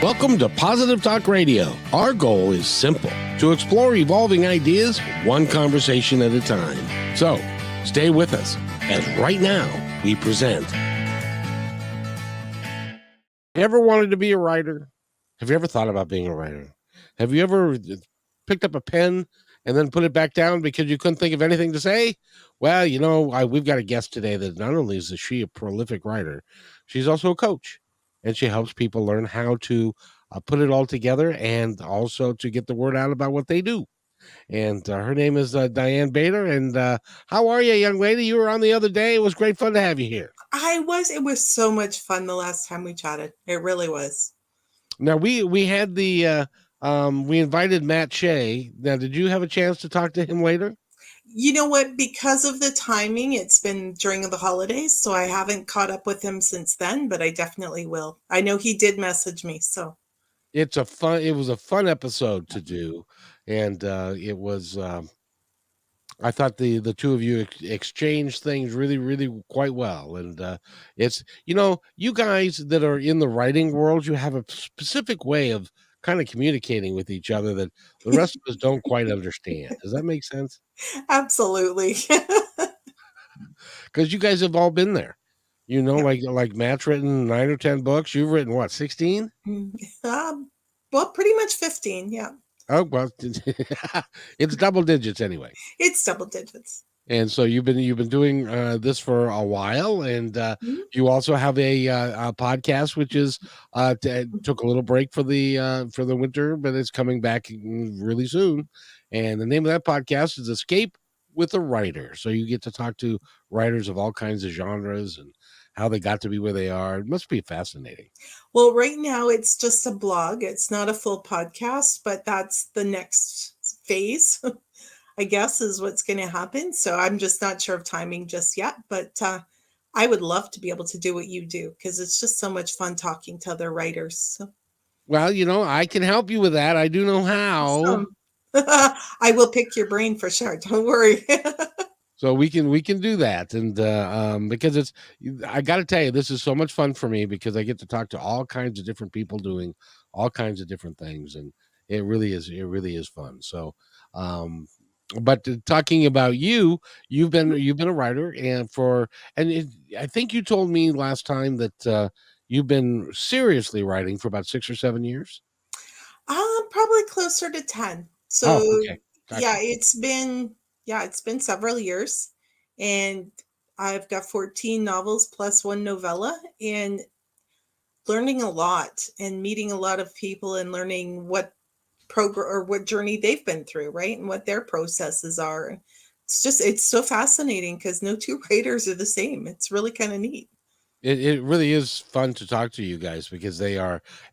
Welcome to Positive Talk Radio. Our goal is simple, to explore evolving ideas one conversation at a time. So, stay with us as right now we present. Ever wanted to be a writer? Have you ever thought about being a writer? Have you ever picked up a pen and then put it back down because you couldn't think of anything to say? Well, we've got a guest today that not only is she a prolific writer, she's also a coach, and she helps people learn how to put it all together and also to get the word out about what they do. And her name is Diane Bator. And how are you, young lady? You were on the other day. It was great fun to have you here. It was so much fun the last time we chatted. It really was. Now we had we invited Matt Shea. Now, did you have a chance to talk to him later? You know what? Because of the timing, it's been during the holidays, so I haven't caught up with him since then, but I definitely will. I know he did message me, so. It was a fun episode to do, and it was. I thought the two of you exchanged things really quite well, and it's you guys that are in the writing world, you have a specific way of kind of communicating with each other that the rest of us don't quite understand. Does that make sense? Absolutely. Because you guys have all been there. Yeah. Like Matt's written 9 or 10 books. You've written what, 16? Well, pretty much 15. Yeah. Oh, well, it's double digits anyway. It's double digits. And so you've been doing this for a while, and you also have a podcast, which is took a little break for the winter, but it's coming back really soon. And the name of that podcast is Escape with a Writer. So you get to talk to writers of all kinds of genres and how they got to be where they are. It must be fascinating. Well, right now it's just a blog. It's not a full podcast, but that's the next phase, I guess, is what's going to happen. So I'm just not sure of timing just yet, but I would love to be able to do what you do because it's just so much fun talking to other writers. So. Well, I can help you with that. I do know how. I will pick your brain for sure. Don't worry. So we can do that, and because I got to tell you, this is so much fun for me because I get to talk to all kinds of different people doing all kinds of different things, and it really is fun. So, but talking about you've been a writer, and I think you told me last time that you've been seriously writing for about 6 or 7 years. Probably closer to 10. So okay. Gotcha. It's been several years, and I've got 14 novels plus one novella, and learning a lot and meeting a lot of people and learning what program or what journey they've been through, right? And what their processes are. It's so fascinating because no two writers are the same. It's really kind of neat. It really is fun to talk to you guys because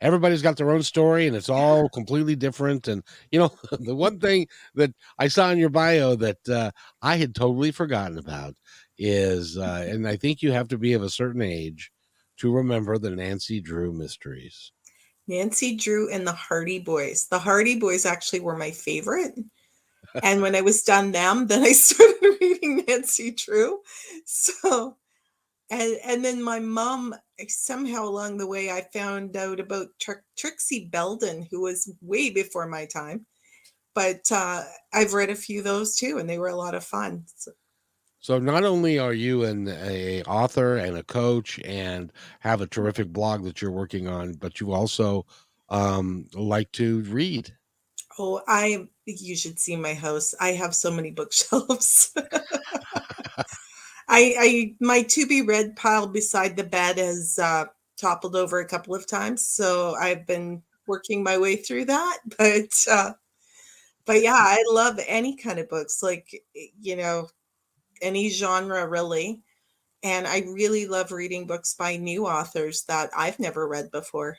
everybody's got their own story and it's all completely different. And, the one thing that I saw in your bio that I had totally forgotten about is, and I think you have to be of a certain age to remember the Nancy Drew mysteries. Nancy Drew and the Hardy Boys. The Hardy Boys actually were my favorite. And when I was done them, then I started reading Nancy Drew. So... And then my mom, somehow along the way, I found out about Trixie Belden, who was way before my time. But I've read a few of those too, and they were a lot of fun. So not only are you an author and a coach and have a terrific blog that you're working on, but you also like to read. Oh, you should see my house. I have so many bookshelves. My to be read pile beside the bed has toppled over a couple of times, so I've been working my way through that. But yeah, I love any kind of books, like any genre really, and I really love reading books by new authors that I've never read before.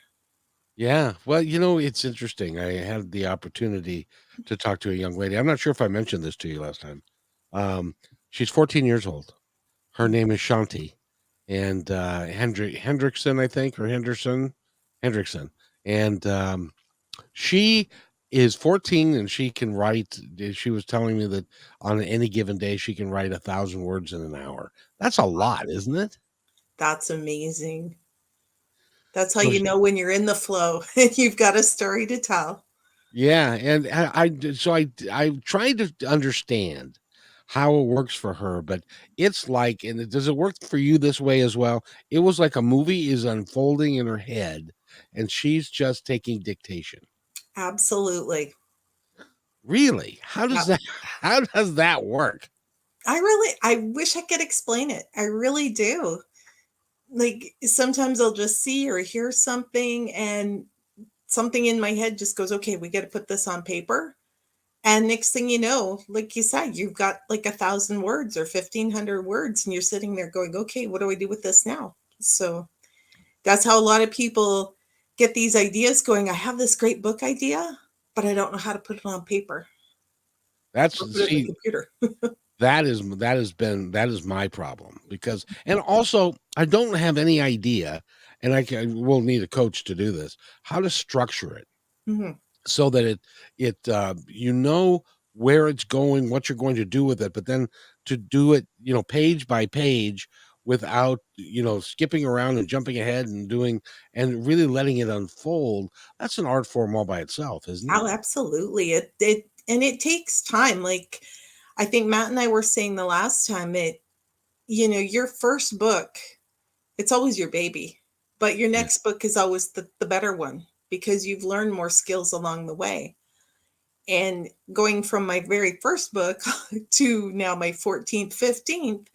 Yeah, well, it's interesting. I had the opportunity to talk to a young lady. I'm not sure if I mentioned this to you last time. She's 14 years old. Her name is Shanti, and Hendrickson, I think, or Hendrickson, and she is 14, and she can write. She was telling me that on any given day she can write 1,000 words in an hour. That's a lot, isn't it? That's amazing. That's how So you know when you're in the flow and you've got a story to tell. yeah, and I tried to understand how it works for her, but it's like, and does it work for you this way as well? It was like a movie is unfolding in her head, and she's just taking dictation. Absolutely. Really? How does Yep. that how does that work? I wish I could explain it. I really do. Like sometimes I'll just see or hear something and something in my head just goes, okay, we got to put this on paper. And next thing you know, like you said, you've got like 1,000 words or 1,500 words, and you're sitting there going, okay, what do I do with this now? So that's how a lot of people get these ideas going. I have this great book idea, but I don't know how to put it on paper That's or put it in the see, computer. that is my problem because, and also I don't have any idea, and will need a coach to do this, how to structure it Mhm. so that you know where it's going, what you're going to do with it, but then to do it, page by page without, skipping around and jumping ahead and doing and really letting it unfold. That's an art form all by itself, isn't it? Oh, absolutely. It takes time. Like I think Matt and I were saying the last time, your first book, it's always your baby, but your Yeah. next book is always the better one because you've learned more skills along the way. And going from my very first book to now my 14th, 15th,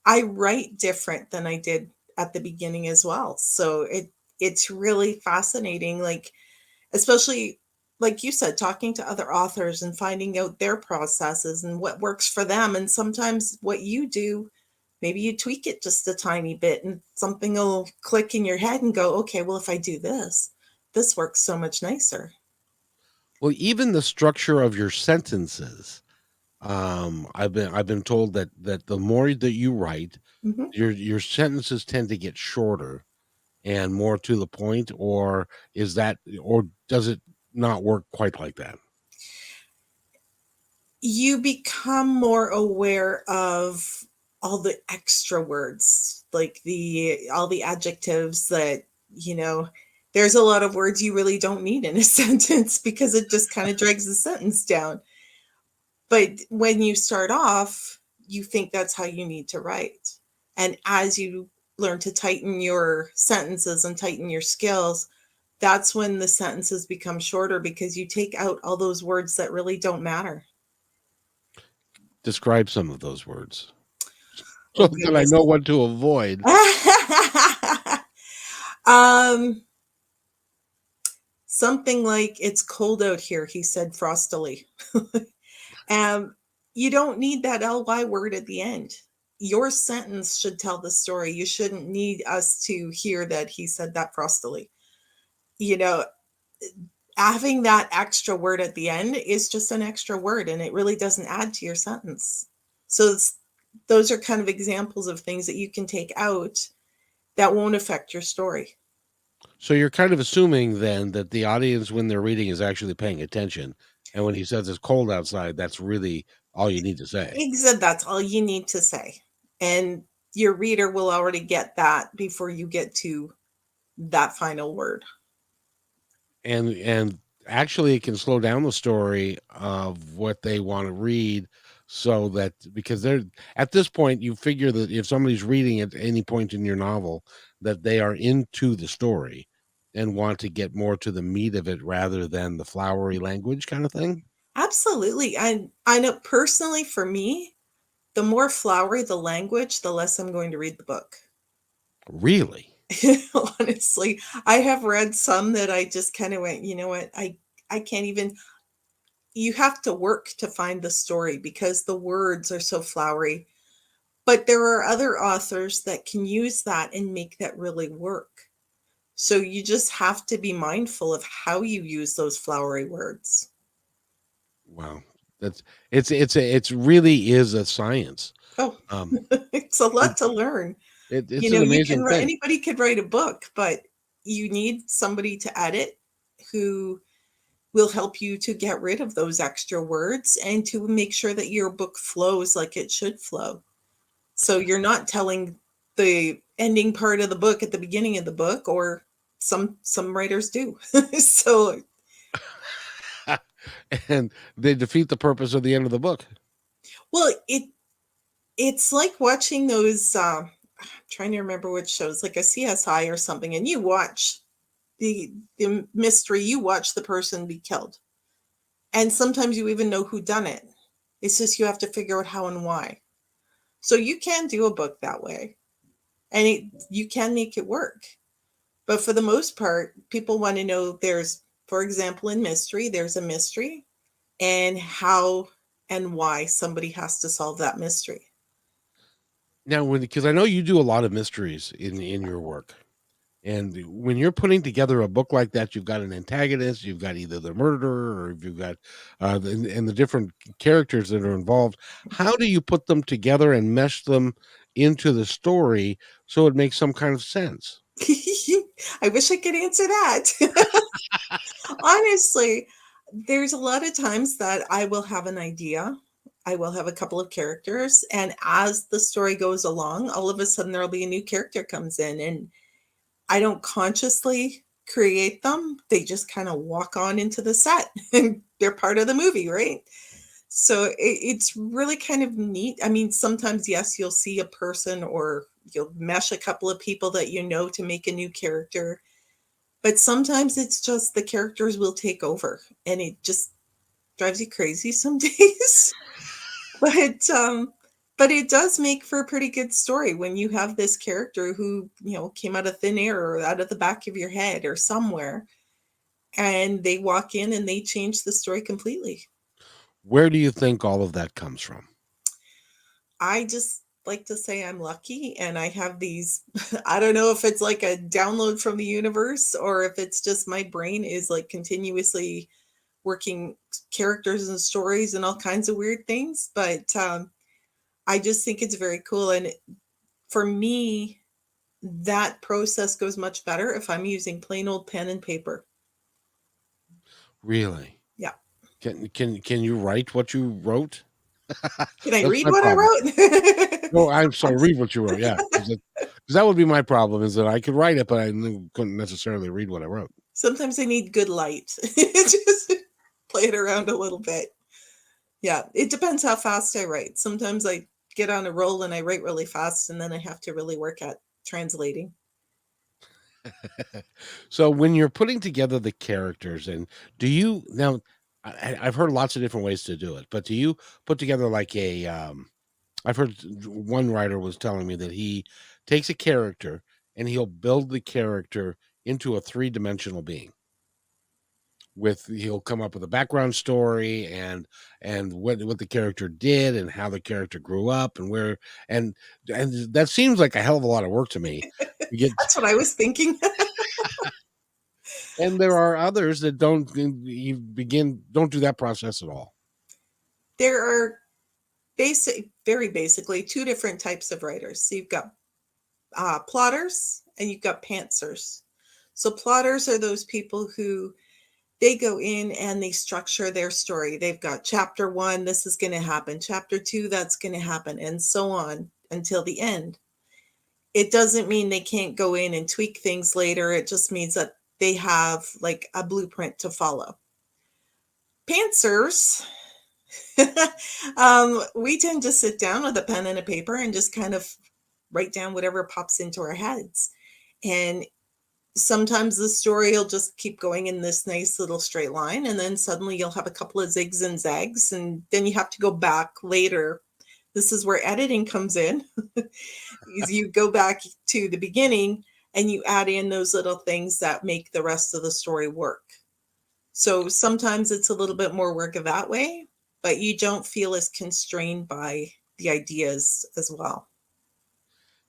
I write different than I did at the beginning as well. So it's really fascinating, like especially like you said, talking to other authors and finding out their processes and what works for them. And sometimes what you do, maybe you tweak it just a tiny bit and something will click in your head and go, okay, well, if I do this, this works so much nicer. Well, even the structure of your sentences. I've been told that the more that you write, Mhm. your sentences tend to get shorter and more to the point, or does it not work quite like that? You become more aware of all the extra words, like the all the adjectives that, you know, there's a lot of words you really don't need in a sentence because it just kind of drags the sentence down. But when you start off, you think that's how you need to write. And as you learn to tighten your sentences and tighten your skills, that's when the sentences become shorter because you take out all those words that really don't matter. Describe some of those words so Oh that I goodness. know what to avoid. um, something like it's cold out here, he said frostily. um, you don't need that ly word at the end. Your sentence should tell the story. You shouldn't need us to hear that he said that frostily. You know, having that extra word at the end is just an extra word and it really doesn't add to your sentence. So those are kind of examples of things that you can take out that won't affect your story. So you're kind of assuming then that the audience, when they're reading, is actually paying attention, and when he says it's cold outside, that's really all you need to say. Except that's all you need to say. And your reader will already get that before you get to that final word. And actually it can slow down the story of what they want to read, so that because they're at this point you figure that if somebody's reading at any point in your novel, that they are into the story and want to get more to the meat of it rather than the flowery language kind of thing. Absolutely. I know personally for me, the more flowery the language, the less I'm going to read the book. Really? Honestly, I have read some that I just kind of went, you know what? I can't even you have to work to find the story because the words are so flowery. But there are other authors that can use that and make that really work. So you just have to be mindful of how you use those flowery words. Wow. That's it's really is a science. Oh, um it's a it, lot to learn. it's an You can amazing write thing. anybody could write a book, but you need somebody to edit who will help you to get rid of those extra words and to make sure that your book flows like it should flow. So you're not telling the ending part of the book at the beginning of the book, or some writers do. So and they defeat the purpose of the end of the book. well, it's like watching those I'm trying to remember which shows, like a CSI or something, and you watch the mystery, you watch the person be killed. And sometimes you even know who done it. It's just you have to figure out how and why. So you can do a book that way. And you can make it work. But for the most part, people want to know there's, for example, in mystery, there's a mystery and how and why somebody has to solve that mystery. Now, because I know you do a lot of mysteries in your work, and when you're putting together a book like that, you've got an antagonist, you've got either the murderer, or you've got and the different characters that are involved. How do you put them together and mesh them into the story so it makes some kind of sense? I wish I could answer that. Honestly, there's a lot of times that I will have an idea. I will have a couple of characters, and as the story goes along, all of a sudden there'll be a new character comes in, and I don't consciously create them. They just kind of walk on into the set and they're part of the movie, right? So it's really kind of neat. I mean, sometimes, yes, you'll see a person or you'll mesh a couple of people that you know to make a new character. But sometimes it's just the characters will take over and it just drives you crazy some days. But but it does make for a pretty good story when you have this character who, came out of thin air or out of the back of your head or somewhere, and they walk in and they change the story completely. Where do you think all of that comes from? I just like to say I'm lucky and I have these I don't know if it's like a download from the universe or if it's just my brain is like continuously working characters and stories and all kinds of weird things, but I just think it's very cool. And for me, that process goes much better if I'm using plain old pen and paper. Really? Yeah. Can you write what you wrote? Can I That's read my what I problem. wrote? No, I'm sorry, read what you wrote, yeah, 'cause that would be my problem is that I could write it, but I couldn't necessarily read what I wrote. Sometimes I need good light. Just play it around a little bit. Yeah, it depends how fast I write. Sometimes I get on a roll and I write really fast, and then I have to really work at translating. So when you're putting together the characters and do you now I've heard lots of different ways to do it, but do you put together like I've heard one writer was telling me that he takes a character and he'll build the character into a three-dimensional being. He'll come up with a background story and what the character did and how the character grew up and where and and that seems like a hell of a lot of work to me. You get That's what I was thinking. and there are others that don't do that process at all. There are very basically two different types of writers. So you've got plotters and you've got pantsers. So plotters are those people who they go in and they structure their story. They've got chapter 1, this is going to happen. Chapter 2, that's going to happen, and so on until the end. It doesn't mean they can't go in and tweak things later. It just means that they have like a blueprint to follow. Pantsers, we tend to sit down with a pen and a paper and just kind of write down whatever pops into our heads. And sometimes the story will just keep going in this nice little straight line, and then suddenly you'll have a couple of zigs and zags, and then you have to go back later. This is where editing comes in. Is you go back to the beginning and you add in those little things that make the rest of the story work. So sometimes it's a little bit more work that way, but you don't feel as constrained by the ideas as well.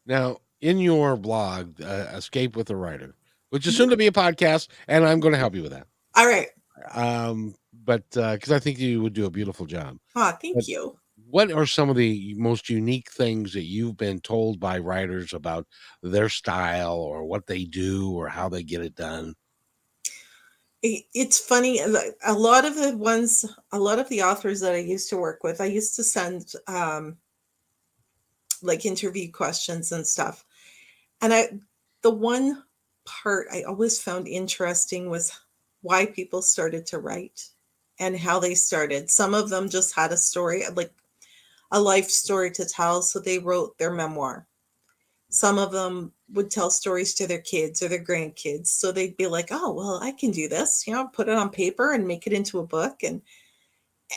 Now, in your blog, Escape with a Writer, which is Mhm. soon to be a podcast, and I'm going to help you with that. All right. But because I think you would do a beautiful job. But Thank you. what are some of the most unique things that you've been told by writers about their style or what they do or how they get it done? It's funny. A lot of a lot of the authors that I used to work with, I used to send like interview questions and stuff. And the one part I always found interesting was why people started to write and how they started. Some of them just had a story, like a life story to tell, so they wrote their memoir. Some of them would tell stories to their kids or their grandkids, so they'd be like, "Oh, well, I can do this, put it on paper and make it into a book." And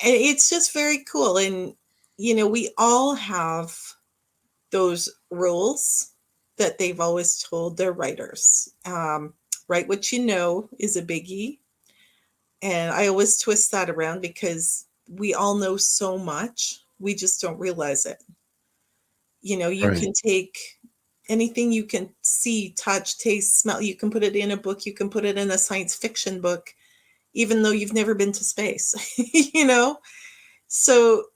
it's just very cool. And we all have those rules that they've always told their writers. Write what you know is a biggie. And I always twist that around because we all know so much, we just don't realize it. You Right. can take anything you can see, touch, taste, smell, you can put it in a book, you can put it in a science fiction book, even though you've never been to space, you know? So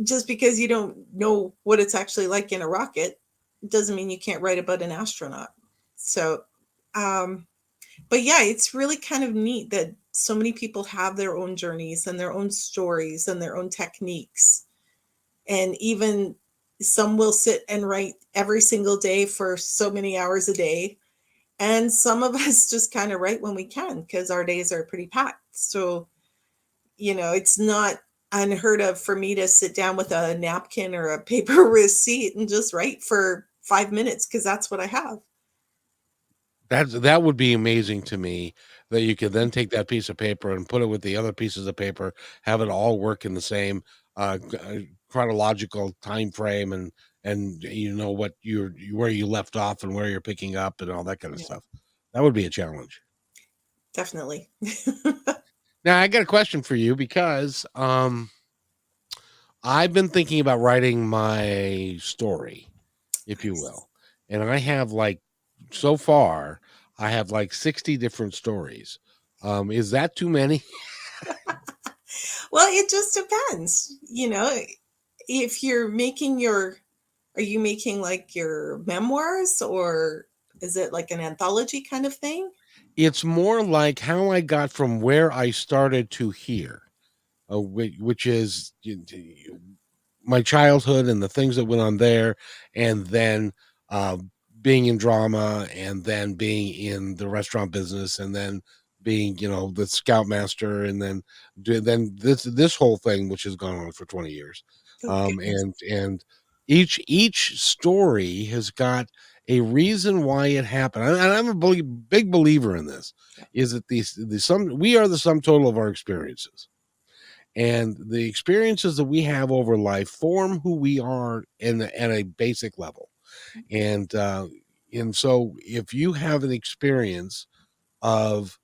just because you don't know what it's actually like in a rocket doesn't mean you can't write about an astronaut. So, but yeah, it's really kind of neat that so many people have their own journeys and their own stories and their own techniques. And even some will sit and write every single day for so many hours a day. And some of us just kind of write when we can because our days are pretty packed. So, it's not unheard of for me to sit down with a napkin or a paper receipt and just write for 5 minutes because that's what I have. That would be amazing to me, that you could then take that piece of paper and put it with the other pieces of paper, have it all work in the same chronological time frame, and you know what where you left off and where you're picking up and all that kind of Yeah, stuff. That would be a challenge. definitely. Now I got a question for you because I've been thinking about writing my story, if you Nice. will. And I have like, so far, I have like 60 different stories. Is that too many? Well, it just depends. If you're are you making like your memoirs, or is it like an anthology kind of thing? It's more like how I got from where I started to here, which is my childhood and the things that went on there, and then uh, being in drama, and then being in the restaurant business, and then being the scoutmaster, and then this whole thing which has gone on for 20 years. Oh, goodness. And each story has got a reason why it happened, and I'm a big believer in this. Yeah, Is that the sum we are the sum total of our experiences, and the experiences that we have over life form who we are at a basic level. And so if you have an experience of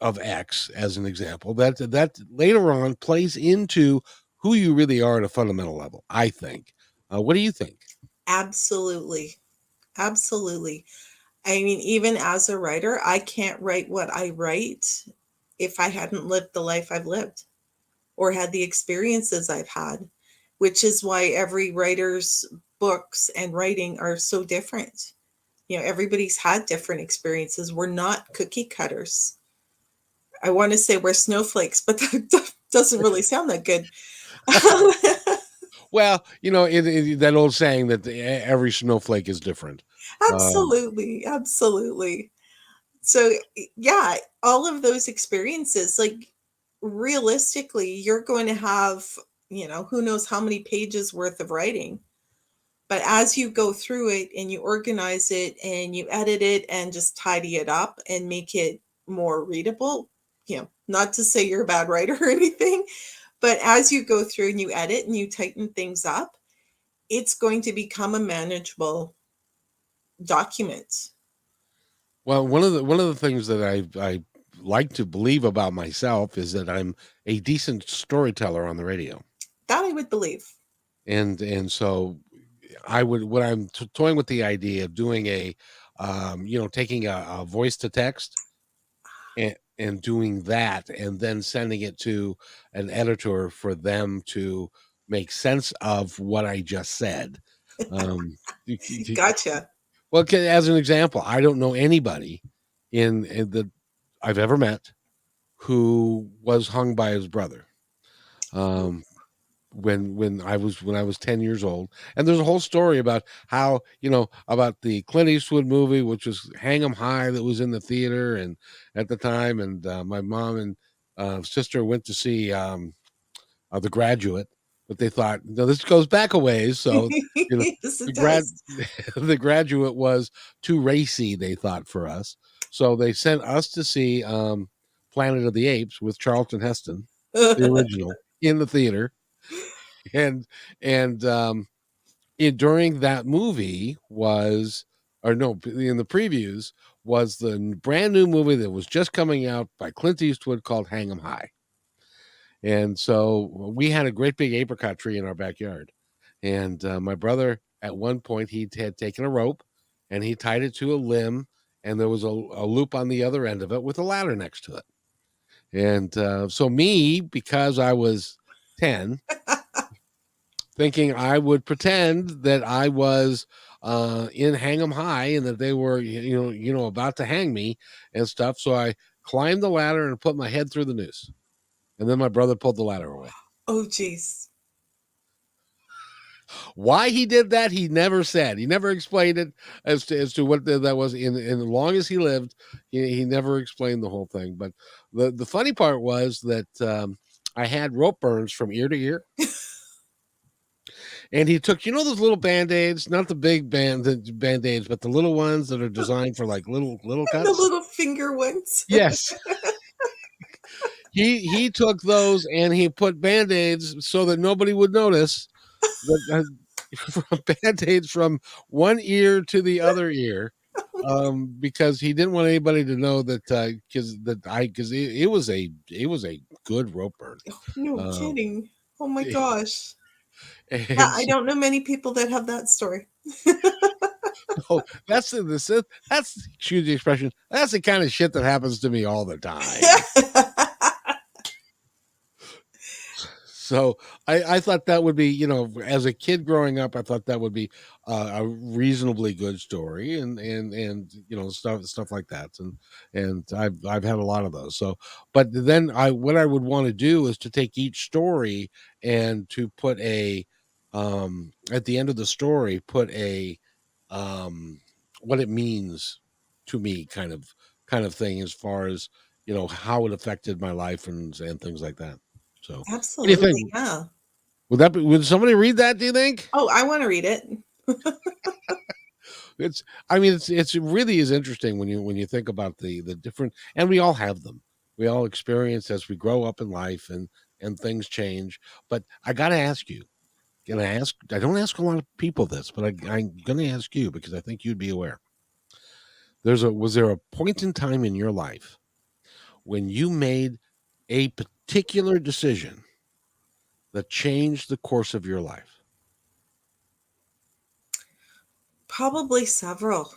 X, as an example, that later on plays into who you really are at a fundamental level, I think. What do you think? absolutely. Absolutely. I mean, even as a writer, I can't write what I write if I hadn't lived the life I've lived or had the experiences I've had, which is why every writer's books and writing are so different. Everybody's had different experiences. We're not cookie cutters. I want to say we're snowflakes, but that doesn't really sound that good. Well, that old saying that every snowflake is different. Um, Absolutely. Absolutely. So, yeah, all of those experiences, like realistically, you're going to have, who knows how many pages worth of writing. But as you go through it and you organize it and you edit it and just tidy it up and make it more readable, not to say you're a bad writer or anything, but as you go through and you edit and you tighten things up, it's going to become a manageable document. well, one of the things that I like to believe about myself is that I'm a decent storyteller on the radio. That I would believe. And so I would, when I'm toying with the idea of doing taking a voice to text, and doing that, and then sending it to an editor for them to make sense of what I just said. Um, Gotcha. well, as an example, I don't know anybody in the I've ever met who was hung by his brother. Um, when I was 10 years old. And there's a whole story about how, about the Clint Eastwood movie, which was Hang 'em High, that was in the theater and at the time. And my mom and sister went to see The Graduate, but they thought, no, this goes back a ways. So, Yes, the it grad does. the Graduate was too racy, they thought, for us. So they sent us to see Planet of the Apes with Charlton Heston, the original, in the theater. And during that movie was, or no, in the previews was the brand new movie that was just coming out by Clint Eastwood called Hang 'em High. And so we had a great big apricot tree in our backyard. And my brother, at one point, he had taken a rope and he tied it to a limb, and there was a loop on the other end of it with a ladder next to it. And so me, because I was 10, thinking I would pretend that I was in Hang 'em High and that they were, about to hang me and stuff. So I climbed the ladder and put my head through the noose. And then my brother pulled the ladder away. Oh, geez. Why he did that, he never said. He never explained it as to what that was. In as long as he lived, he never explained the whole thing. But the funny part was that I had rope burns from ear to ear. And he took, those little band-aids, not the big band-aids, but the little ones that are designed for like little The cuts. little finger ones. Yes. He took those and he put band-aids so that nobody would notice that band-aids from one ear to the other ear. Because he didn't want anybody to know that because it was a good rope burn. No kidding. Oh my gosh. Yeah, And I don't know many people that have that story. oh, that's excuse the expression. That's the kind of shit that happens to me all the time. So I thought that would be, as a kid growing up, I thought that would be a reasonably good story, and stuff like that, and I've had a lot of those. So, but then what I would want to do is to take each story and to put at the end of the story, put what it means to me, kind of thing, as far as how it affected my life and things like that. So, what do you Absolutely, think? yeah. Would somebody read that, do you think? Oh, I wanna read it. It really is interesting when you think about the different, and we all have them. We all experience as we grow up in life, and things change. But I got to ask you, I don't ask a lot of people this, but I'm going to ask you because I think you'd be aware. Was there a point in time in your life when you made a particular decision that changed the course of your life? Probably several.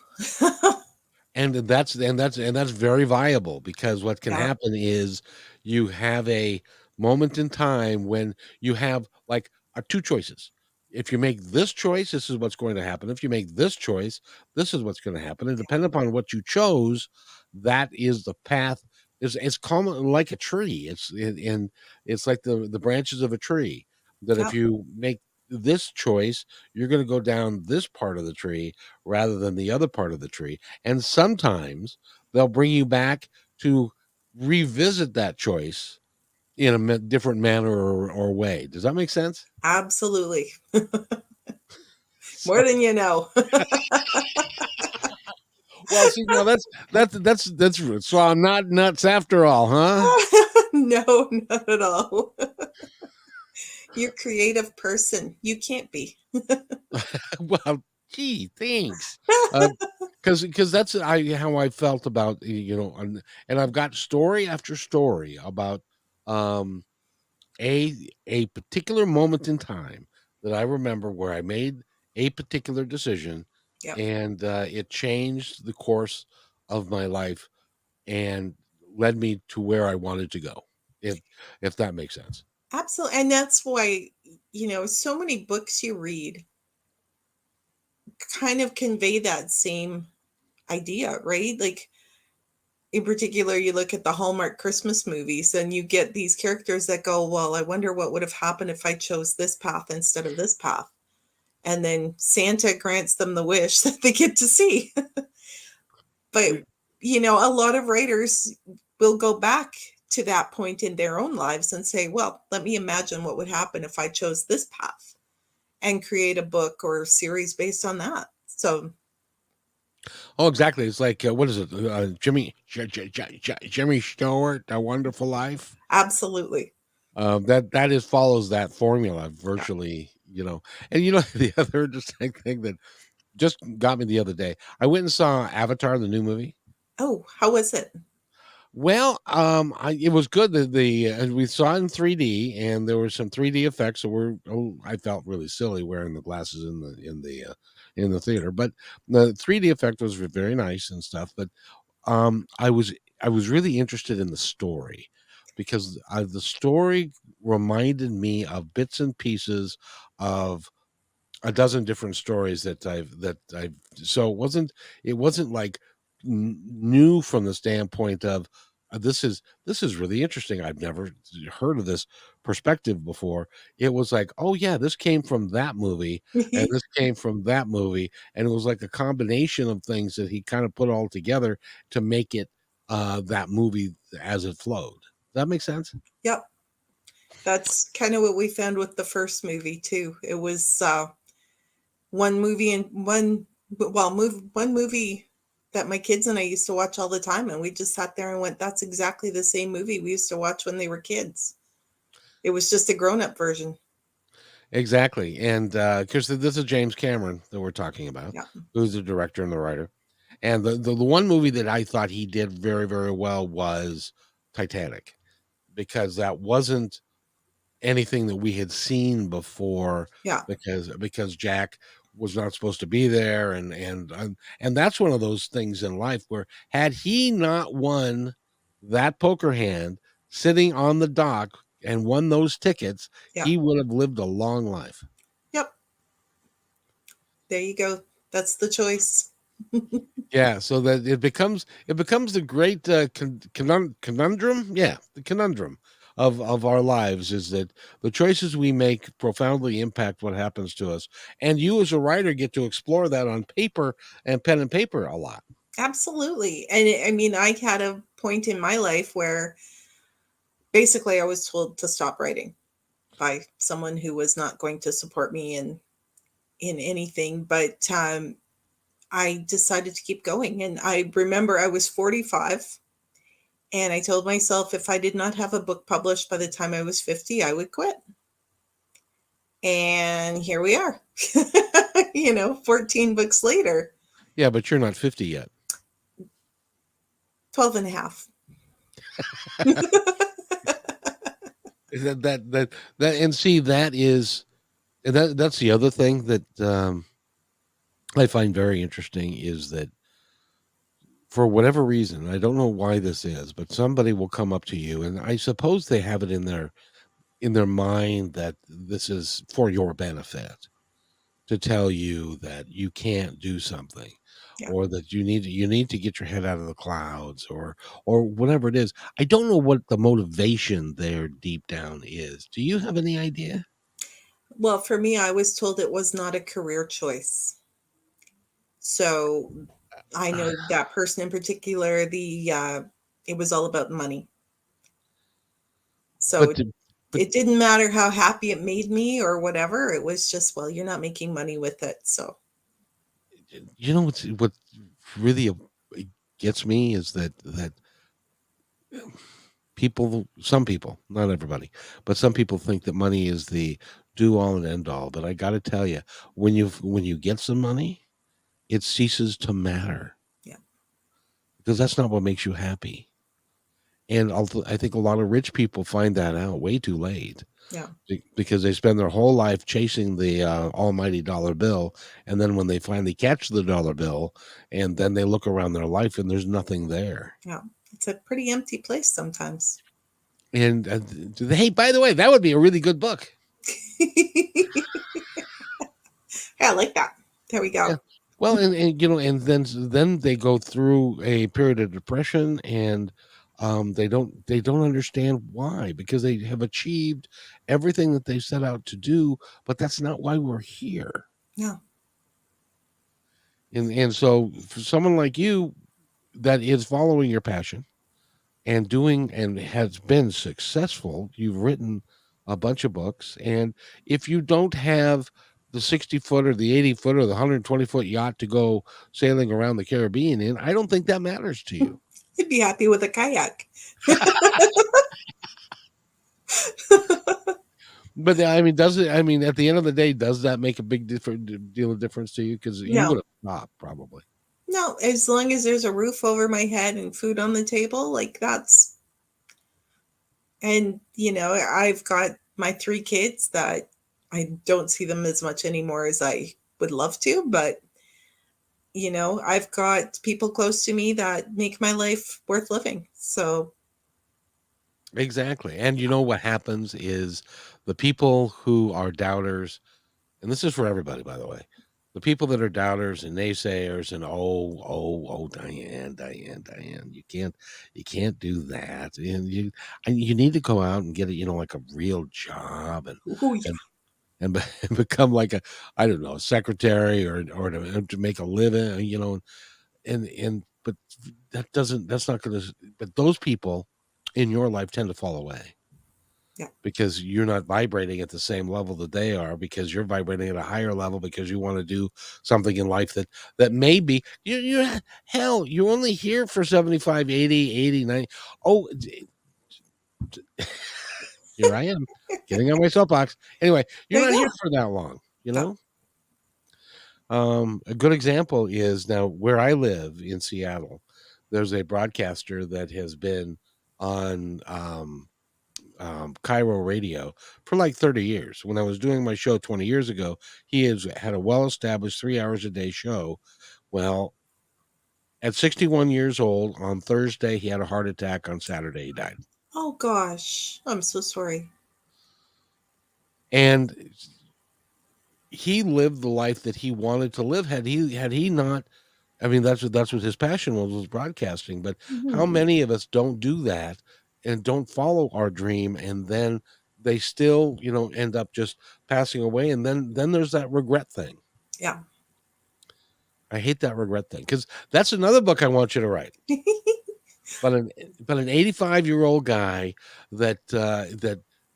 And that's very viable, because what can Yeah, happen is you have a moment in time when you have like two choices. If you make this choice, this is what's going to happen. If you make this choice, this is what's going to happen. And depending upon what you chose, that is the path. It's common, like a tree. It's like the branches of a tree, that yeah, if you make this choice, you're going to go down this part of the tree rather than the other part of the tree. And sometimes they'll bring you back to revisit that choice in a different manner or way. Does that make sense? absolutely. So, More than you know. well, see, now that's rude. So I'm not nuts after all, huh? No, not at all. You're a creative person. You can't be. Well, gee, thanks. Because that's how I felt about, and I've got story after story about um a particular moment in time that I remember where I made a particular decision, Yep, and it changed the course of my life and led me to where I wanted to go. If if that makes sense. absolutely. And that's why, so many books you read kind of convey that same idea, right? Like, in particular, you look at the Hallmark Christmas movies and you get these characters that go, well, I wonder what would have happened if I chose this path instead of this path. And then Santa grants them the wish that they get to see. But, a lot of writers will go back to that point in their own lives and say, well, let me imagine what would happen if I chose this path and create a book or a series based on that. So, Oh, exactly. It's like what is it? Jimmy Stewart, A Wonderful Life. absolutely. That is follows that formula Yeah. virtually. And the other interesting thing that just got me the other day, I went and saw Avatar, the new movie. Oh, how was it? Well, it was good. We saw it in 3D, and there were some 3D effects that were. Oh, I felt really silly wearing the glasses in the theater, but the 3D effect was very nice and stuff. But I was really interested in the story because the story reminded me of bits and pieces of a dozen different stories that I've so it wasn't like new from the standpoint of this is really interesting. I've never heard of this perspective before. It was like, oh yeah, this came from that movie and this came from that movie, and it was like a combination of things that he kind of put all together to make it that movie as it flowed. Does that make sense? Yep. That's kind of what we found with the first movie too. It was one movie and one movie that my kids and I used to watch all the time, and we just sat there and went, that's exactly the same movie we used to watch when they were kids. It was just a grown-up version. Exactly. And because this is James Cameron that we're talking about, Yeah. who's the director and the writer. And the one movie that I thought he did very, very well was Titanic, because that wasn't anything that we had seen before, Yeah. because Jack was not supposed to be there, and that's one of those things in life where had he not won that poker hand sitting on the dock and won those tickets, Yeah. he would have lived a long life. Yep. There you go. That's the choice. Yeah, so that it becomes the great conundrum. Yeah, the conundrum of our lives is that the choices we make profoundly impact what happens to us, and you as a writer get to explore that on paper and pen and paper a lot. Absolutely. And I mean, I had a point in my life where basically I was told to stop writing by someone who was not going to support me in anything, but I decided to keep going. And I remember I was 45 and I told myself if I did not have a book published by the time I was 50, I would quit. And here we are, 14 books later. Yeah, but you're not 50 yet. 12 and a half. That and see that's the other thing that I find very interesting is that for whatever reason, I don't know why this is, but somebody will come up to you, and I suppose they have it in their mind that this is for your benefit, to tell you that you can't do something, Yeah. or that you need to get your head out of the clouds, or whatever it is. I don't know what the motivation there deep down is. Do you have any idea? Well, for me, I was told it was not a career choice. So I know that person in particular, it was all about money. But So but it didn't matter how happy it made me or whatever. It was just, well, you're not making money with it. So what really gets me is that some people, not everybody, but some people think that money is the do all and end all. But I got to tell you, when you get some money, it ceases to matter, yeah, because that's not what makes you happy. And I think a lot of rich people find that out way too late, yeah, because they spend their whole life chasing the almighty dollar bill, and then when they finally catch the dollar bill, and then they look around their life and there's nothing there. yeah. It's a pretty empty place sometimes. And hey, by the way, that would be a really good book. Yeah, I like that. There we Yeah. go. Well, and you know, and then they go through a period of depression, and they don't understand why, because they have achieved everything that they set out to do, but that's not why we're here. Yeah. And so for someone like you that is following your passion and doing and has been successful, you've written a bunch of books, and if you don't have the 60-foot or the 80-foot or the 120-foot yacht to go sailing around the Caribbean in, I don't think that matters to you. I'd be happy with a kayak. But I mean, does it? I mean, at the end of the day, does that make a big deal of difference to you? Because you would No. have stopped probably. No, as long as there's a roof over my head and food on the table, like that's, and I've got my 3 kids that I don't see them as much anymore as I would love to, but I've got people close to me that make my life worth living. So, Exactly. And you know what happens is the people who are doubters, and this is for everybody, by the way, the people that are doubters and naysayers and Diane, you can't do that, and you need to go out and get like a real job, oh yeah, and and become like a, I don't know, a secretary, or to make a living, and but that's not going to, but those people in your life tend to fall away yeah. because you're not vibrating at the same level that they are, because you're vibrating at a higher level, because you want to do something in life that maybe you hell, you're only here for 75, 80, 80, 90. Oh, here I am getting on my soapbox. Anyway, you're There not you here go. for that long, you No. know. A good example is now where I live in Seattle. There's a broadcaster that has been on Cairo radio for like 30 years. When I was doing my show 20 years ago, he has had a well-established 3 hours a day show. Well, at 61 years old, on Thursday, he had a heart attack. On Saturday, he died. Oh gosh, I'm so sorry. And he lived the life that he wanted to live. Had he not, I mean, that's what his passion was broadcasting. But how Mhm. many of us don't do that and don't follow our dream, and then they still, end up just passing away, and then there's that regret thing. Yeah. I hate that regret thing, because that's another book I want you to write. But an 85-year-old guy that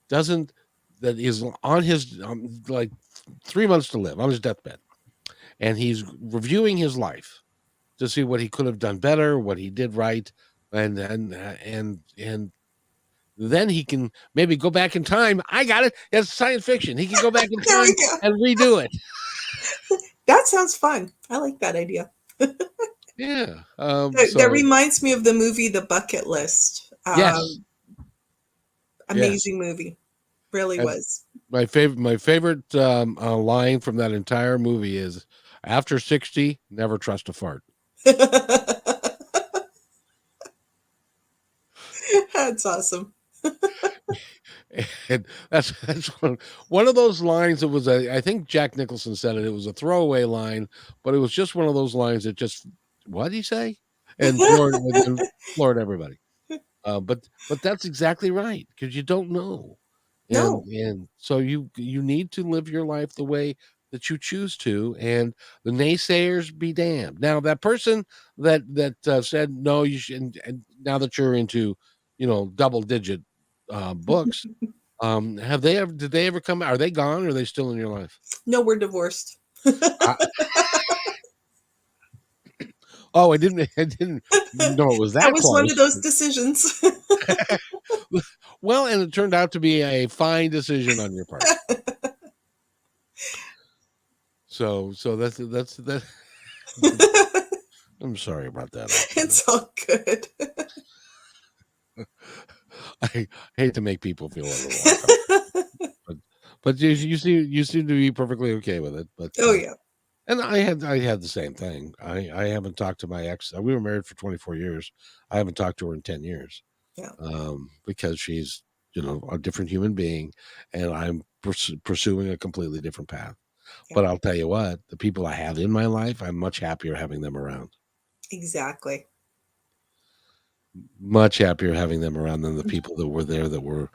doesn't that is on his like 3 months to live, on his deathbed, and he's reviewing his life to see what he could have done better, what he did right, and then he can maybe go back in time. I got it. It's science fiction. He can go back in There we time go. and redo it. That sounds fun. I like that idea. Yeah. That reminds me of the movie The Bucket List. Yes. Yes. Amazing movie. Really And was. my favorite line from that entire movie is, "After 60, never trust a fart." That's awesome. And that's one of those lines that was I think Jack Nicholson said it. It was a throwaway line, but it was just one of those lines that just, what did he say? And floored everybody. But that's exactly right, because you don't know, and No. so you need to live your life the way that you choose to, and the naysayers be damned. Now that person that said no, you should, and now that you're into double digit books, have they ever did they ever come? Are they gone, or are they still in your life? No, we're divorced. I, oh, I didn't know it was That that was one of close. those decisions. Well, and it turned out to be a fine decision on your part. So that's that. I'm sorry about that. It's all good. I hate to make people feel a little uncomfortable, but you seem to be perfectly okay with it. But Oh yeah. and I had the same thing. I haven't talked to my ex. We were married for 24 years. I haven't talked to her in 10 years, Yeah. because she's a different human being, and I'm pursuing a completely different path. But I'll tell you what, the people I have in my life, I'm much happier having them around. Exactly. Much happier having them around than the people that were there that were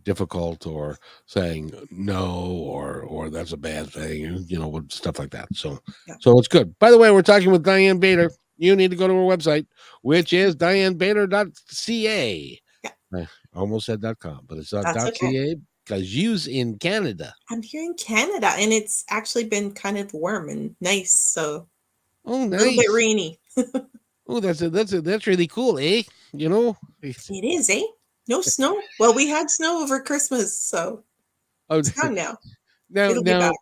difficult or saying no or that's a bad thing, stuff like that. So Yeah. so it's good. By the way, we're talking with Diane Bator. You need to go to her website, which is dianebator.ca. Yeah. I almost said .com, but it's not That's okay. .ca because you's in Canada. I'm here in Canada, and it's actually been kind of warm and nice, so Oh, a little bit nice. rainy. Oh, that's really cool, eh? You know. It is, eh? No snow. Well, we had snow over Christmas, so Oh, it's gone now. now It'll be now back.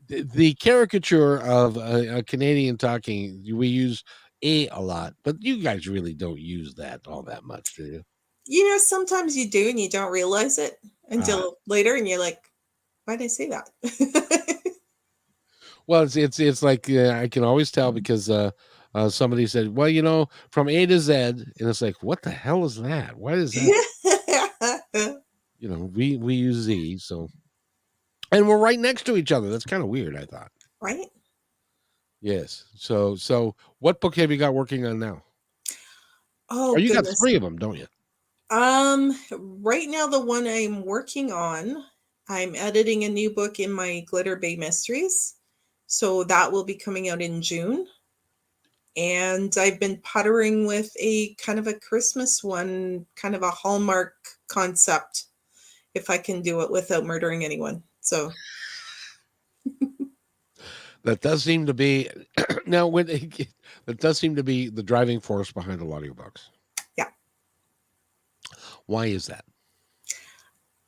the caricature of a Canadian talking, we use a lot, but you guys really don't use that all that much, do you? You know, sometimes you do and you don't realize it Ah, until later, and you're like, "Why did I say that?" well, it's like I can always tell because somebody said, well, from A to Z, and it's like, what the hell is that? Why is that? We use Z, so and we're right next to each other. That's kind of weird, I thought. Right? Yes. So what book have you got working on now? Or Oh, you got goodness. 3 of them, don't you? Right now, the one I'm working on, I'm editing a new book in my Glitter Bay Mysteries. So that will be coming out in June. And I've been puttering with a kind of a Christmas one, kind of a Hallmark concept, if I can do it without murdering anyone. So, That does seem to be now when that does seem to be the driving force behind a lot of your books. yeah. Why is that?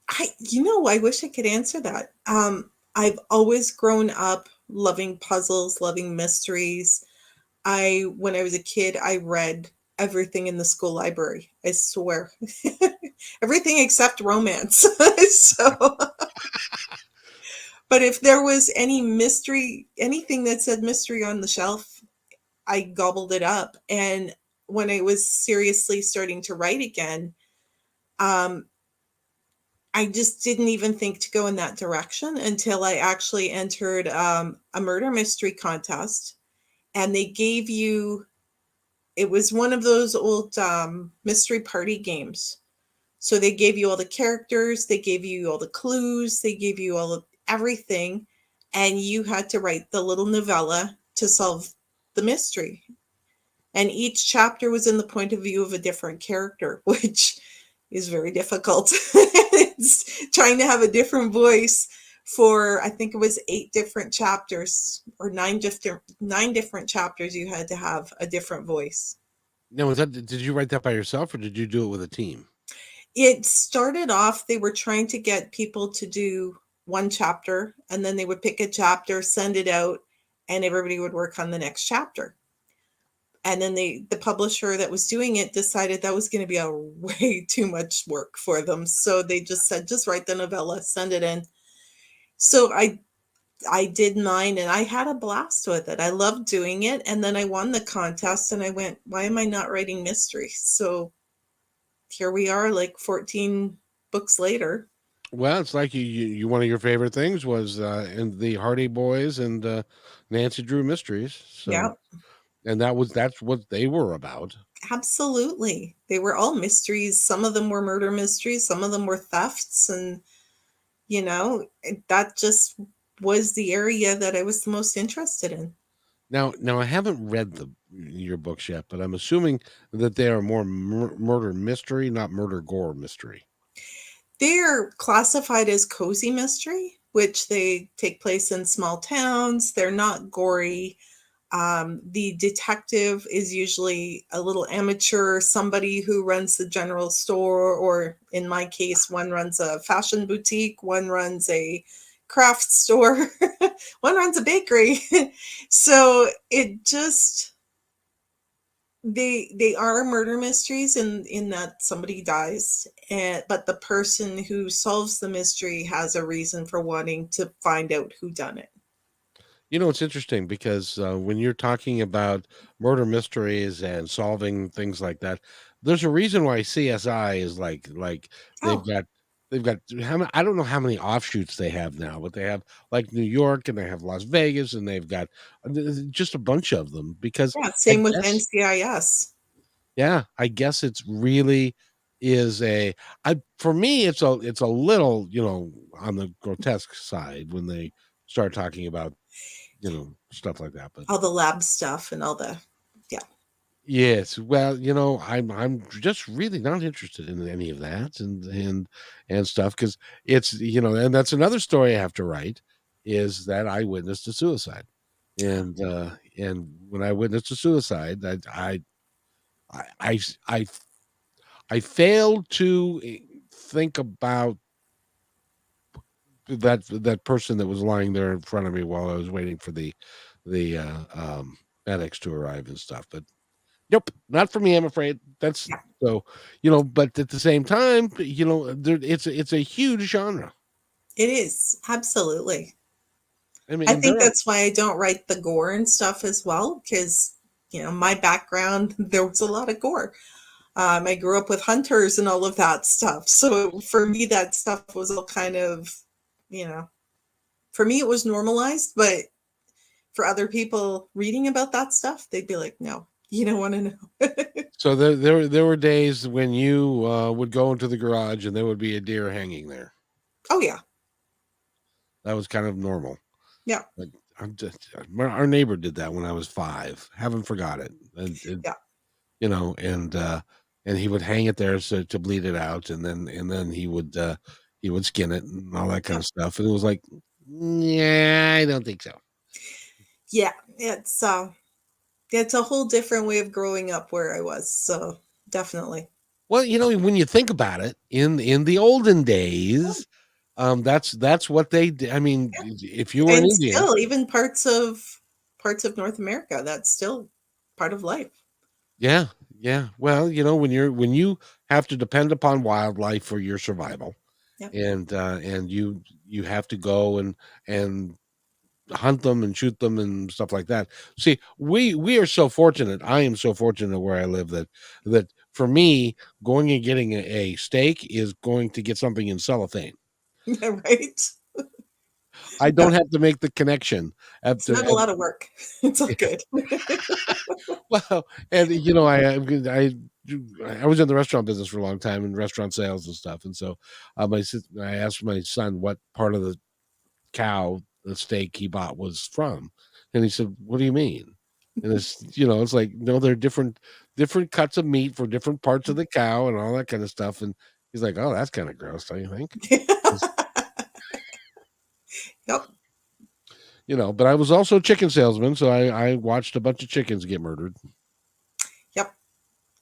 I wish I could answer that. I've always grown up loving puzzles, loving mysteries. When I was a kid, I read everything in the school library. I swear. Everything except romance. So, but if there was any mystery, anything that said mystery on the shelf, I gobbled it up. And when I was seriously starting to write again, um, I just didn't even think to go in that direction until I actually entered a murder mystery contest. And they gave you, it was one of those old mystery party games. So they gave you all the characters, they gave you all the clues, they gave you all of everything. And you had to write the little novella to solve the mystery. And each chapter was in the point of view of a different character, which is very difficult. It's trying to have a different voice for, I think it was 8 different chapters or 9 different chapters. You had to have a different voice. Now, did you write that by yourself or did you do it with a team? It started off, they were trying to get people to do one chapter, and then they would pick a chapter, send it out, and everybody would work on the next chapter. And then the publisher that was doing it decided that was going to be a way too much work for them. So they just said, just write the novella, send it in. So I did mine and I had a blast with it. I loved doing it. And then I won the contest and I went, why am I not writing mystery? So here we are, like 14 books later. Well, it's like you one of your favorite things was in the Hardy Boys and Nancy Drew mysteries. Yeah, So, and that's what they were about. absolutely. They were all mysteries. Some of them were murder mysteries, some of them were thefts. And, that just was the area that I was the most interested in. Now I haven't read your books yet, but I'm assuming that they are more murder mystery, not murder gore mystery. They're classified as cozy mystery, which they take place in small towns. They're not gory. The detective is usually a little amateur, somebody who runs the general store, or in my case, one runs a fashion boutique, one runs a craft store, one runs a bakery. So it just, they are murder mysteries in that somebody dies, but the person who solves the mystery has a reason for wanting to find out who done it. It's interesting because when you're talking about murder mysteries and solving things like that, there's a reason why CSI is like they've Oh, got they've got how many, I don't know how many offshoots they have now, but they have like New York and they have Las Vegas and they've got just a bunch of them because Yeah, I same with guess NCIS. yeah, I guess it's really is a I for me it's a little, on the grotesque side when they start talking about, stuff like that. But All the lab stuff and all the yeah. yes, well, I'm just really not interested in any of that and stuff because it's and that's another story I have to write is that I witnessed a suicide, and when I witnessed a suicide, I I I, I failed to think about that person that was lying there in front of me while I was waiting for the medics to arrive and stuff, but nope, not for me, I'm afraid. That's Yeah, so, but at the same time, it's a huge genre. it is. Absolutely. I mean, I and think there are that's why I don't write the gore and stuff as well, because my background, there was a lot of gore. I grew up with hunters and all of that stuff. So for me, that stuff was all kind of, you know, for me, it was normalized. But for other people reading about that stuff, they'd be like, no, you don't want to know. so there were days when you would go into the garage and there would be a deer hanging there. Oh, yeah. That was kind of normal. Yeah. Like our neighbor did that when I was 5. Haven't forgot it. Yeah. And he would hang it there to bleed it out, and then he would skin it and all that kind Yeah. of stuff. And it was like, yeah, I don't think so. Yeah. It's a whole different way of growing up where I was. So definitely. Well, when you think about it, in the olden days, that's what they did. I mean, if you were in And India, still, even parts of North America, that's still part of life. yeah, yeah. Well, when you have to depend upon wildlife for your survival, Yep. and you have to go and hunt them and shoot them and stuff like that. See, we are so fortunate. I am so fortunate where I live that for me, going and getting a steak is going to get something in cellophane. Yeah, right. I Yeah, don't have to make the connection it's not a lot of work. It's all good. well, and I was in the restaurant business for a long time in restaurant sales and stuff, and so I asked my son what part of the cow the steak he bought was from, and he said, "What do you mean?" And it's like, no, they're different cuts of meat for different parts of the cow and all that kind of stuff. And he's like, "Oh, that's kind of gross, don't you think?" Yep. But I was also a chicken salesman, so I watched a bunch of chickens get murdered. Yep.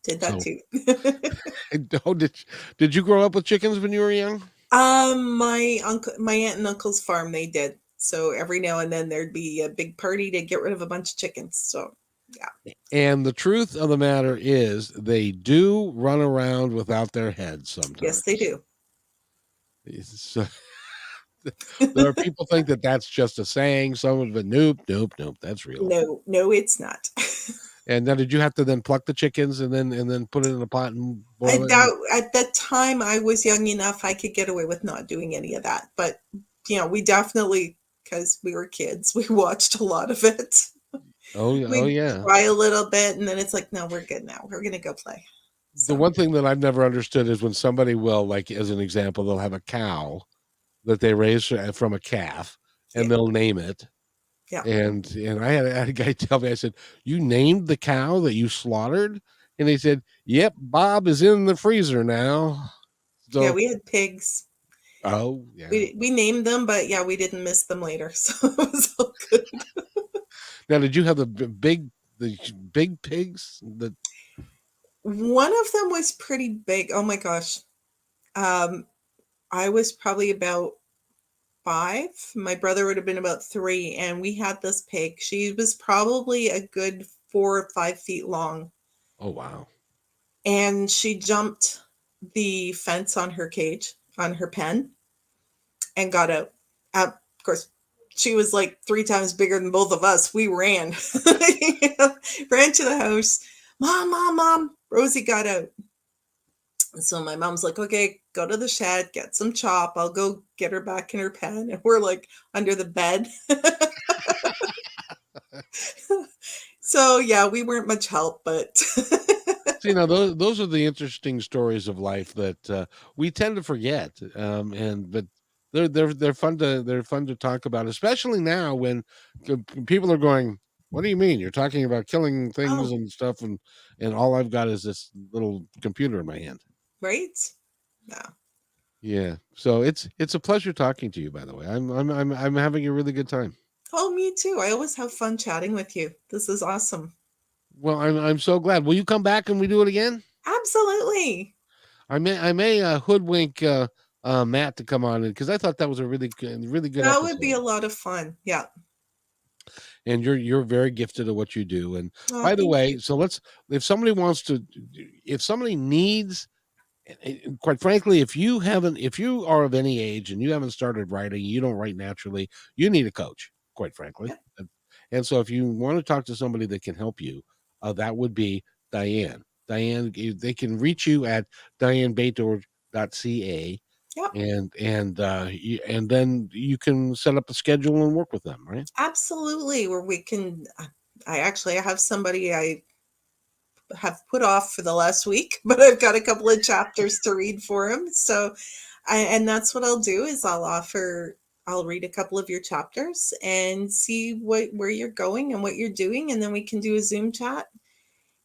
Did that So, too. oh, did you grow up with chickens when you were young? My aunt and uncle's farm, they did. So every now and then there'd be a big party to get rid of a bunch of chickens. So yeah. And the truth of the matter is, they do run around without their heads Yes, they sometimes. do. So, there are people think that that's just a saying. Some, but nope, nope, nope. That's real. No, no, it's not. And now, did you have to then pluck the chickens and then put it in a pot and I boil it? doubt at that time I was young enough I could get away with not doing any of that. But we definitely, because we were kids, we watched a lot of it. Oh, oh We yeah. try a little bit and then it's like, no, we're good now. We're gonna go play. The So one thing that I've never understood is when somebody will, like, as an example, they'll have a cow that they raise from a calf, yeah, and they'll name it. yeah. And I had a guy tell me, I said, "You named the cow that you slaughtered?" And he said, "Yep, Bob is in the freezer now." Yeah, So, we had pigs. oh yeah. We named them, but yeah, we didn't miss them later. So it was all good. Now, did you have the big pigs? That One of them was pretty big. Oh my gosh. Um, I was probably about 5. My brother would have been about 3, and we had this pig. She was probably a good 4 or 5 feet long, oh wow. and she jumped the fence on her cage, on her pen, and got out. Of course, she was like 3 times bigger than both of us. We ran, ran to the house. Mom, mom, mom. Rosie got out. So my mom's like, okay, go to the shed, get some chop. I'll go get her back in her pen. And we're like under the bed. So yeah, we weren't much help, but So, those are the interesting stories of life that we tend to forget, and but they're fun to talk about, especially now when people are going. What do you mean? You're talking about killing things oh, and stuff, and all I've got is this little computer in my hand. right? Yeah. Yeah. So it's a pleasure talking to you. By the way, I'm having a really good time. Oh, me too. I always have fun chatting with you. This is awesome. Well, I'm so glad. Will you come back and we do it again? Absolutely. I may hoodwink Matt to come on in because I thought that was a really good That would be a episode. lot of fun. Yeah. And you're very gifted at what you do. And Oh, by the thank way, you. so let's if somebody wants to, if somebody needs, and quite frankly, if you are of any age and you haven't started writing, you don't write naturally, you need a coach. Quite frankly, Yeah. and so if you want to talk to somebody that can help you, that would be Diane. Diane, they can reach you at dianebator.ca, Yep. and then you can set up a schedule and work with them, right? Absolutely. Where we can, I have somebody I have put off for the last week, but I've got a couple of chapters to read for him. So, and that's what I'll do is I'll read a couple of your chapters and see where you're going and what you're doing, and then we can do a Zoom chat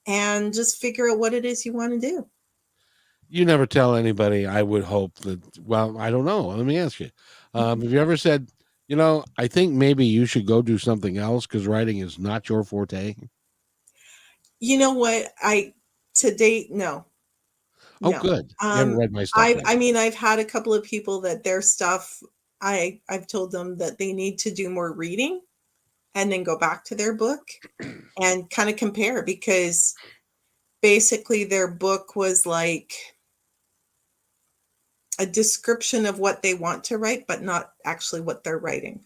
and just figure out what it is you want to do. You never tell anybody. I would hope that. Well, I don't know. Let me ask you. Have you ever said, I think maybe you should go do something else because writing is not your forte? You know what? I to date, no, Oh, no. good. You haven't read my stuff then. I mean, I've had a couple of people that their stuff. I've told them that they need to do more reading and then go back to their book and kind of compare because basically their book was like a description of what they want to write, but not actually what they're writing.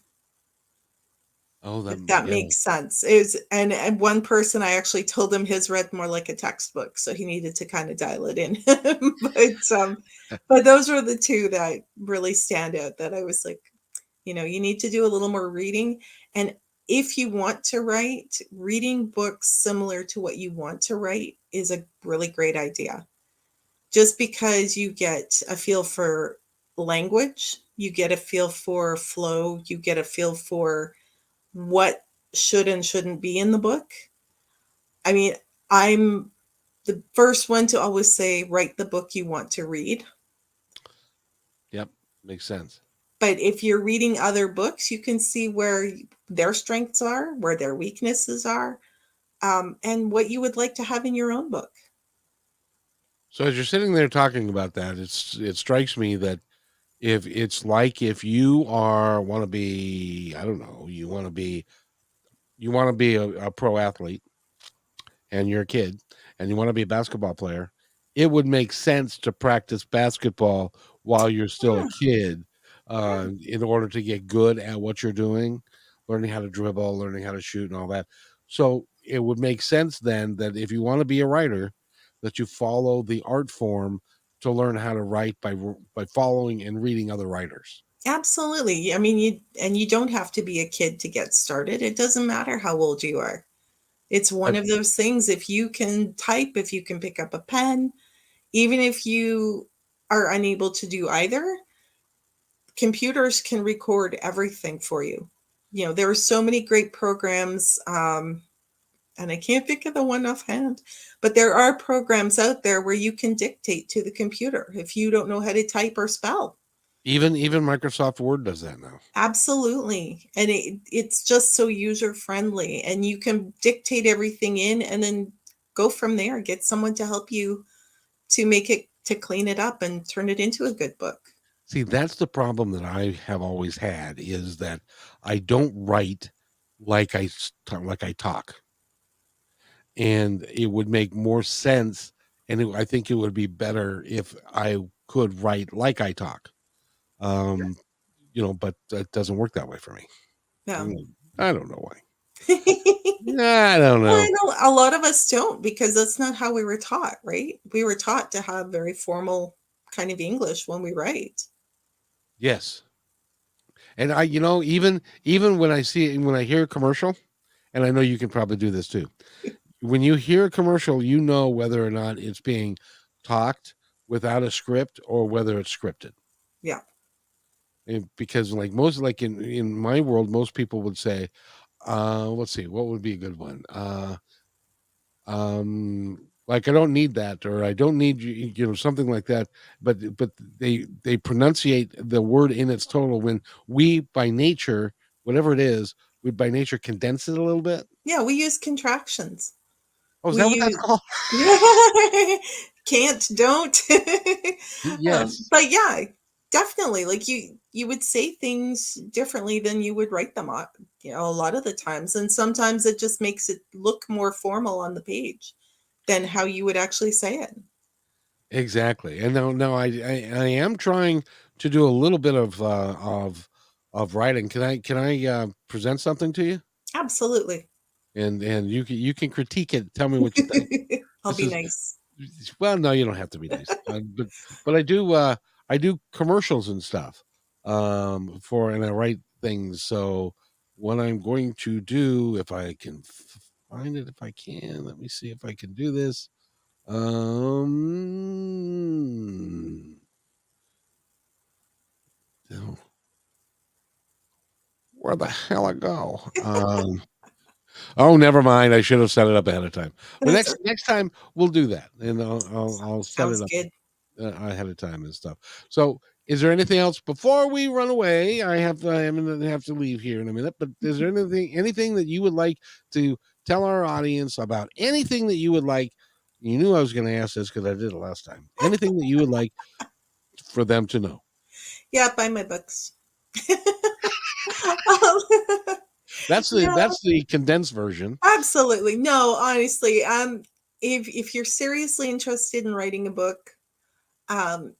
Oh, If that yeah. makes sense. Is and one person I actually told him his read more like a textbook, so he needed to kind of dial it in. But those were the two that really stand out that I was like, you need to do a little more reading. And if you want to write, reading books similar to what you want to write is a really great idea. Just because you get a feel for language, you get a feel for flow, you get a feel for what should and shouldn't be in the book. I mean, I'm the first one to always say, write the book you want to read. Yep. Makes sense. But if you're reading other books, you can see where their strengths are, where their weaknesses are, and what you would like to have in your own book. So as you're sitting there talking about that, it strikes me that if you are want to be, I don't know, you want to be a pro athlete and you're a kid and you want to be a basketball player, it would make sense to practice basketball while you're still a Yeah, kid, yeah, in order to get good at what you're doing, learning how to dribble, learning how to shoot, and all that. So it would make sense then that if you want to be a writer, that you follow the art form to learn how to write by following and reading other writers. absolutely. I mean, you don't have to be a kid to get started. It doesn't matter how old you are. It's one But of those things. If you can type, if you can pick up a pen, even if you are unable to do either, computers can record everything for you. There are so many great programs, and I can't think of the one offhand, but there are programs out there where you can dictate to the computer if you don't know how to type or spell. even Microsoft Word does that now. Absolutely. And it's just so user friendly, and you can dictate everything in and then go from there, get someone to help you to clean it up and turn it into a good book. See, that's the problem that I have always had is that I don't write like I talk, and it would make more sense, and I think it would be better if I could write like I talk. Um, but that doesn't work that way for me. No. Mm, I don't know why. I don't Well, know. I know a lot of us don't because that's not how we were taught, right? We were taught to have very formal kind of English when we write. Yes. And even when I hear a commercial, and I know you can probably do this too. When you hear a commercial, you know whether or not it's being talked without a script or whether it's scripted. Yeah. Because like in my world, most people would say, let's see, what would be a good one? Like I don't need that, or I don't need something like that. But they pronunciate the word in its total when we by nature, whatever it is, we by nature condense it a little bit. Yeah, we use contractions. Oh, is We that what that's use called? can't, don't. Yes, But yeah, definitely. Like you would say things differently than you would write them on, a lot of the times. And sometimes it just makes it look more formal on the page than how you would actually say it. exactly. And no, I am trying to do a little bit of writing. Can I present something to you? Absolutely. And you can critique it. Tell me what you think. I'll This be is nice. Well, no, you don't have to be nice, but I do commercials and stuff and I write things. So what I'm going to do, if I can find it, if I can, let me see if I can do this. Oh, where the hell I go? Oh, never mind. I should have set it up ahead of time. But That's next time we'll do that, and I'll set it sounds up good. ahead of time and stuff. So, is there anything else before we run away? I'm gonna have to leave here in a minute. But is there anything that you would like to tell our audience about anything that you would like? You knew I was going to ask this because I did it last time. Anything that you would like for them to know? Yeah, buy my books. Yeah, That's the condensed version. absolutely. No, honestly, if you're seriously interested in writing a book, um,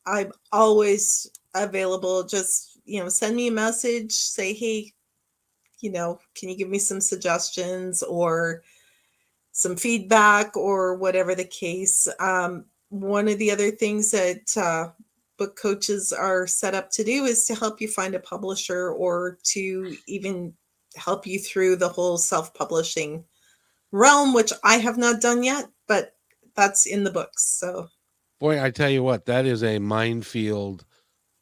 I'm always available. Just, send me a message, say, hey, can you give me some suggestions or some feedback or whatever the case. One of the other things that book coaches are set up to do is to help you find a publisher or to even help you through the whole self publishing realm, which I have not done yet, but that's in the books. So, Boy, I tell you what, that is a minefield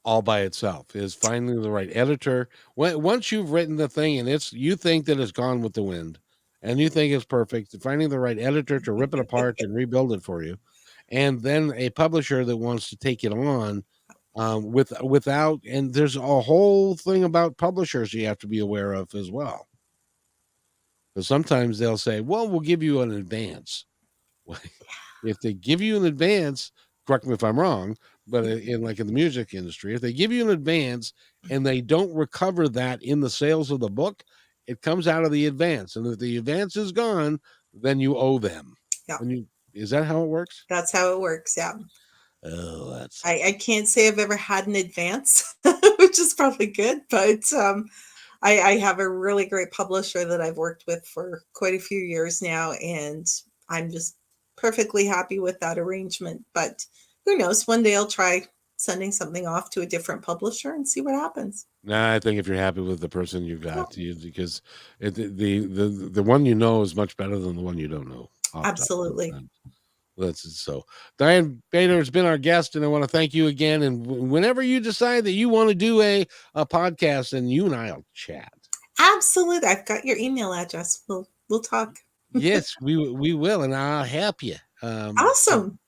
all by itself. Is finding the right editor. Once you've written the thing and you think that it's gone with the wind, and you think it's perfect, finding the right editor to rip it apart and rebuild it for you, and then a publisher that wants to take it on without. And there's a whole thing about publishers you have to be aware of as well. Because sometimes they'll say, "Well, we'll give you an advance." If they give you an advance, correct me if I'm wrong, but in the music industry, if they give you an advance and they don't recover that in the sales of the book, it comes out of the advance. And if the advance is gone, then you owe them. yeah, Is that how it works? that's how it works. Yeah. Oh, that's I can't say I've ever had an advance, which is probably good, but I have a really great publisher that I've worked with for quite a few years now, and I'm just perfectly happy with that arrangement. But who knows? One day I'll try sending something off to a different publisher and see what happens. Nah, I think if you're happy with the person you Yeah, got, because the one you know is much better than the one you don't know. Off top. absolutely. That's so. Diane Bator has been our guest, and I want to thank you again. And whenever you decide that you want to do a podcast, then you and I'll chat. Absolutely. I've got your email address. We'll talk. Yes, we will, and I'll help you. Awesome.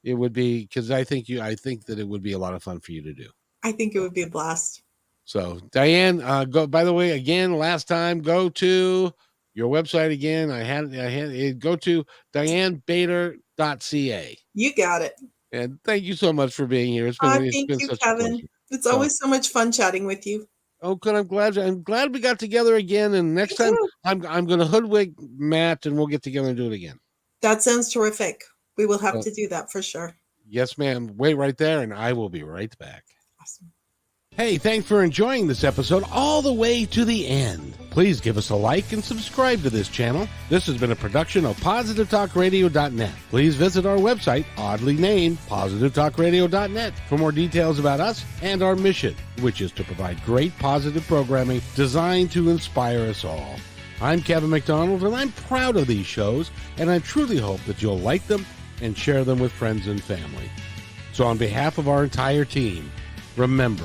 It would be because I think that it would be a lot of fun for you to do. I think it would be a blast. So, Diane, go. By the way, again, last time, go to your website again. I had it. Go to dianebator.ca. You got it. And thank you so much for being here. It's Thank been you, such a Kevin. pleasure. It's So, always so much fun chatting with you. oh, good. I'm glad we got together again. And next Me time, too. I'm going to hoodwink Matt, and we'll get together and do it again. That sounds terrific. We will have So, to do that for sure. yes, ma'am. Wait right there, and I will be right back. Awesome. Hey, thanks for enjoying this episode all the way to the end. Please give us a like and subscribe to this channel. This has been a production of PositiveTalkRadio.net. Please visit our website, oddly named PositiveTalkRadio.net, for more details about us and our mission, which is to provide great positive programming designed to inspire us all. I'm Kevin McDonald, and I'm proud of these shows, and I truly hope that you'll like them and share them with friends and family. So on behalf of our entire team, remember,